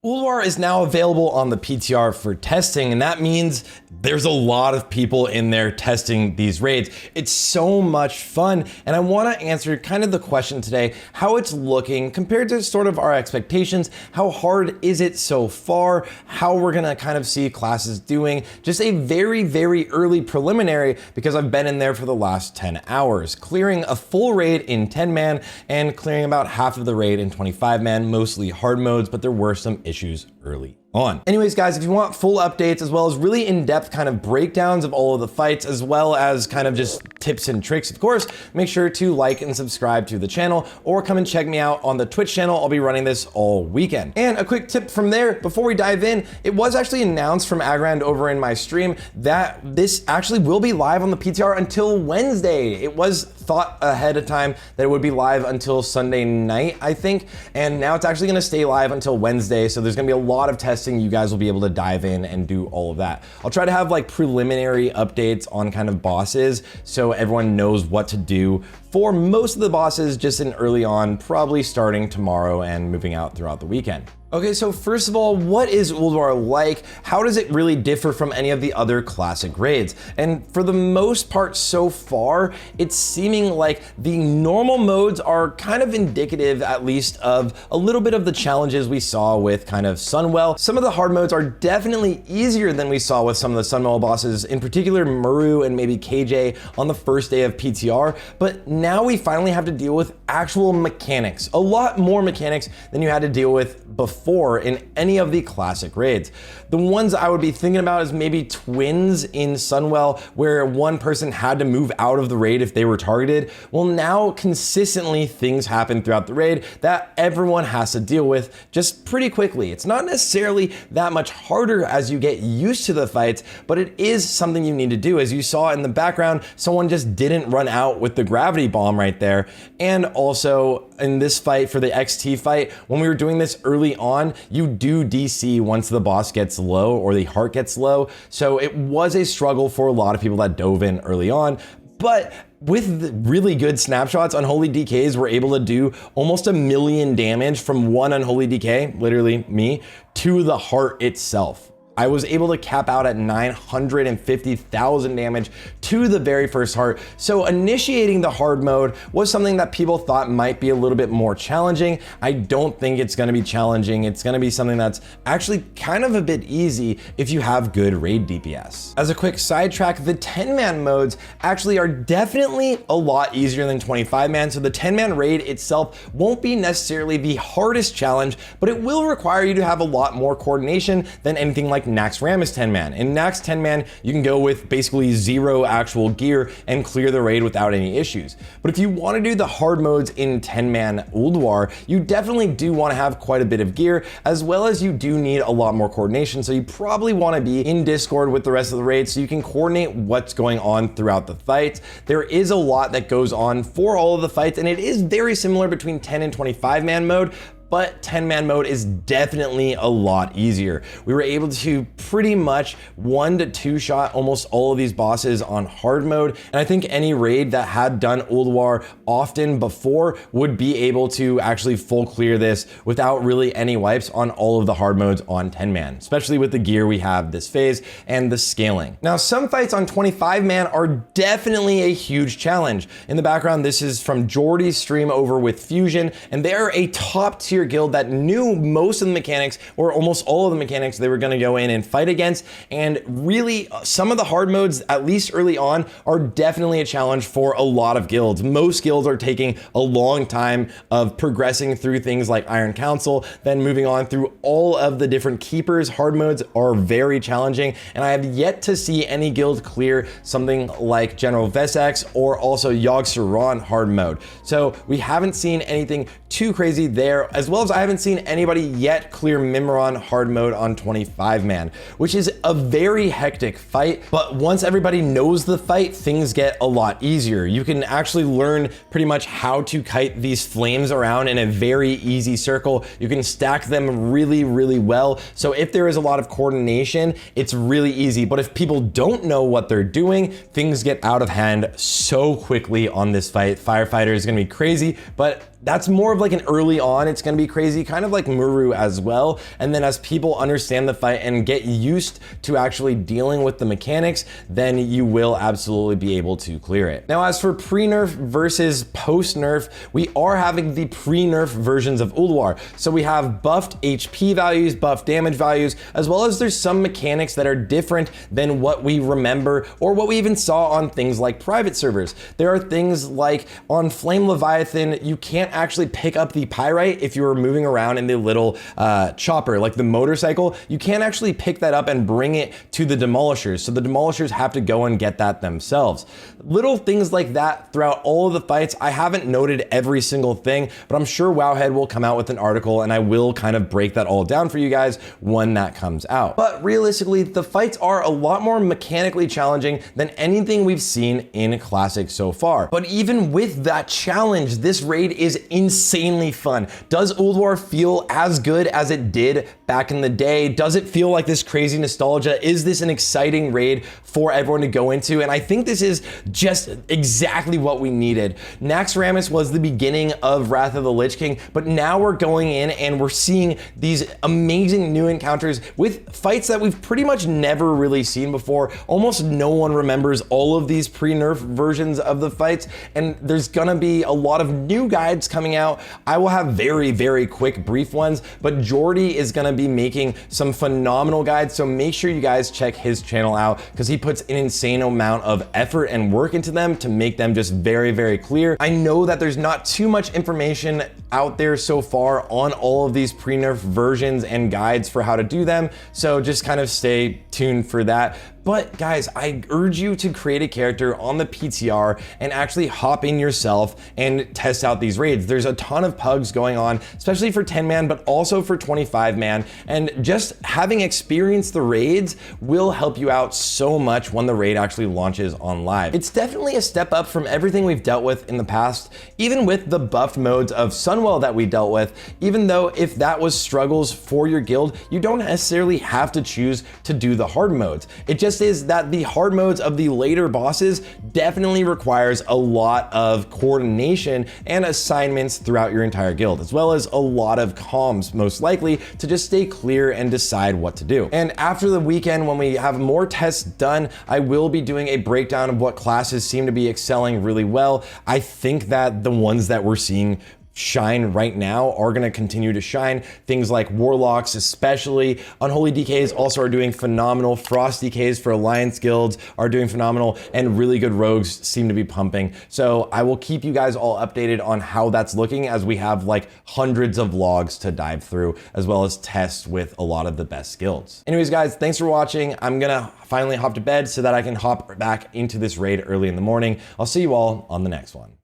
Ulduar is now available on the PTR for testing, and that means there's a lot of people in there testing these raids. It's so much fun, and I want to answer kind of the question today, how it's looking compared to sort of our expectations, how hard is it so far, how we're gonna kind of see classes doing, just a very, very early preliminary because I've been in there for the last 10 hours, clearing a full raid in 10-man and clearing about half of the raid in 25-man, mostly hard modes, but there were some issues early on. Anyways, guys, if you want full updates as well as really in-depth kind of breakdowns of all of the fights, as well as kind of just tips and tricks, of course, make sure to like and subscribe to the channel or come and check me out on the Twitch channel. I'll be running this all weekend. And a quick tip from there, before we dive in, it was actually announced from Agrand over in my stream that this actually will be live on the PTR until Wednesday. It was thought ahead of time that it would be live until Sunday night, I think, and now it's actually gonna stay live until Wednesday, so there's gonna be a lot of testing. You guys will be able to dive in and do all of that. I'll try to have like preliminary updates on kind of bosses so everyone knows what to do for most of the bosses just in early on, probably starting tomorrow and moving out throughout the weekend. Okay, so first of all, what is Ulduar like? How does it really differ from any of the other classic raids? And for the most part so far, it's seeming like the normal modes are kind of indicative, at least, of a little bit of the challenges we saw with kind of Sunwell. Some of the hard modes are definitely easier than we saw with some of the Sunwell bosses, in particular Muru and maybe KJ on the first day of PTR, but now we finally have to deal with actual mechanics, a lot more mechanics than you had to deal with before in any of the classic raids. The ones I would be thinking about is maybe twins in Sunwell, where one person had to move out of the raid if they were targeted. Well, now consistently things happen throughout the raid that everyone has to deal with just pretty quickly. It's not necessarily that much harder as you get used to the fights, but it is something you need to do. As you saw in the background, someone just didn't run out with the gravity bomb right there. And also in this fight, for the XT fight, when we were doing this early on, you do DC once the boss gets low or the heart gets low. So it was a struggle for a lot of people that dove in early on, but with really good snapshots, Unholy DKs were able to do almost 1 million damage from one Unholy DK, literally me, to the heart itself. I was able to cap out at 950,000 damage to the very first heart. So initiating the hard mode was something that people thought might be a little bit more challenging. I don't think it's gonna be challenging. It's gonna be something that's actually kind of a bit easy if you have good raid DPS. As a quick sidetrack, the 10-man modes actually are definitely a lot easier than 25-man. So the 10-man raid itself won't be necessarily the hardest challenge, but it will require you to have a lot more coordination than anything like Nax Rammus 10-man. In Nax 10-man, you can go with basically 0 actual gear and clear the raid without any issues. But if you want to do the hard modes in 10-man Ulduar, you definitely do want to have quite a bit of gear, as well as you do need a lot more coordination. So you probably want to be in Discord with the rest of the raid so you can coordinate what's going on throughout the fights. There is a lot that goes on for all of the fights, and it is very similar between 10 and 25-man mode, but 10-man mode is definitely a lot easier. We were able to pretty much 1 to 2 shot almost all of these bosses on hard mode, and I think any raid that had done Ulduar often before would be able to actually full clear this without really any wipes on all of the hard modes on 10-man, especially with the gear we have this phase and the scaling. Now, some fights on 25-man are definitely a huge challenge. In the background, this is from Jordy's stream over with Fusion, and they're a top tier guild that knew most of the mechanics, or almost all of the mechanics they were going to go in and fight against. And really, some of the hard modes, at least early on, are definitely a challenge for a lot of guilds. Most guilds are taking a long time of progressing through things like Iron Council, then moving on through all of the different keepers. Hard modes are very challenging, and I have yet to see any guild clear something like General Vesex or also Yogg Saron hard mode. So we haven't seen anything too crazy there, as well as I haven't seen anybody yet clear Mimiron hard mode on 25-man, which is a very hectic fight. But once everybody knows the fight, things get a lot easier. You can actually learn pretty much how to kite these flames around in a very easy circle. You can stack them really, really well. So if there is a lot of coordination, it's really easy. But if people don't know what they're doing, things get out of hand so quickly on this fight. Firefighter is gonna be crazy, but that's more of like an early on, it's gonna be crazy, kind of like Muru as well. And then as people understand the fight and get used to actually dealing with the mechanics, then you will absolutely be able to clear it. Now, as for pre-nerf versus post-nerf, we are having the pre-nerf versions of Ulduar. So we have buffed HP values, buffed damage values, as well as there's some mechanics that are different than what we remember or what we even saw on things like private servers. There are things like on Flame Leviathan, you can't actually pick up the pyrite if you were moving around in the little chopper, like the motorcycle. You can't actually pick that up and bring it to the demolishers. So the demolishers have to go and get that themselves. Little things like that throughout all of the fights. I haven't noted every single thing, but I'm sure Wowhead will come out with an article and I will kind of break that all down for you guys when that comes out. But realistically, the fights are a lot more mechanically challenging than anything we've seen in Classic so far. But even with that challenge, this raid is insanely fun. Does Ulduar feel as good as it did back in the day? Does it feel like this crazy nostalgia? Is this an exciting raid for everyone to go into? And I think this is just exactly what we needed. Naxxramas was the beginning of Wrath of the Lich King, but now we're going in and we're seeing these amazing new encounters with fights that we've pretty much never really seen before. Almost no one remembers all of these pre-nerf versions of the fights, and there's gonna be a lot of new guides coming out. I will have very, very quick, brief ones, but Jordy is gonna be making some phenomenal guides, so make sure you guys check his channel out because he puts an insane amount of effort and work into them to make them just very, very clear. I know that there's not too much information out there so far on all of these pre-nerf versions and guides for how to do them, so just kind of stay tuned for that. But guys, I urge you to create a character on the PTR and actually hop in yourself and test out these raids. There's a ton of pugs going on, especially for 10 man, but also for 25 man. And just having experienced the raids will help you out so much when the raid actually launches on live. It's definitely a step up from everything we've dealt with in the past, even with the buffed modes of Sunwell that we dealt with. Even though if that was struggles for your guild, you don't necessarily have to choose to do the hard modes. It just is that the hard modes of the later bosses definitely requires a lot of coordination and assignments throughout your entire guild, as well as a lot of comms, most likely, to just stay clear and decide what to do. And after the weekend, when we have more tests done, I will be doing a breakdown of what classes seem to be excelling really well. I think that the ones that we're seeing shine right now are going to continue to shine. Things like Warlocks, especially Unholy DKs, also are doing phenomenal. Frost DKs for Alliance guilds are doing phenomenal, and really good rogues seem to be pumping. So I will keep you guys all updated on how that's looking as we have like hundreds of logs to dive through, as well as tests with a lot of the best guilds. Anyways, guys, thanks for watching. I'm gonna finally hop to bed so that I can hop back into this raid early in the morning. I'll see you all on the next one.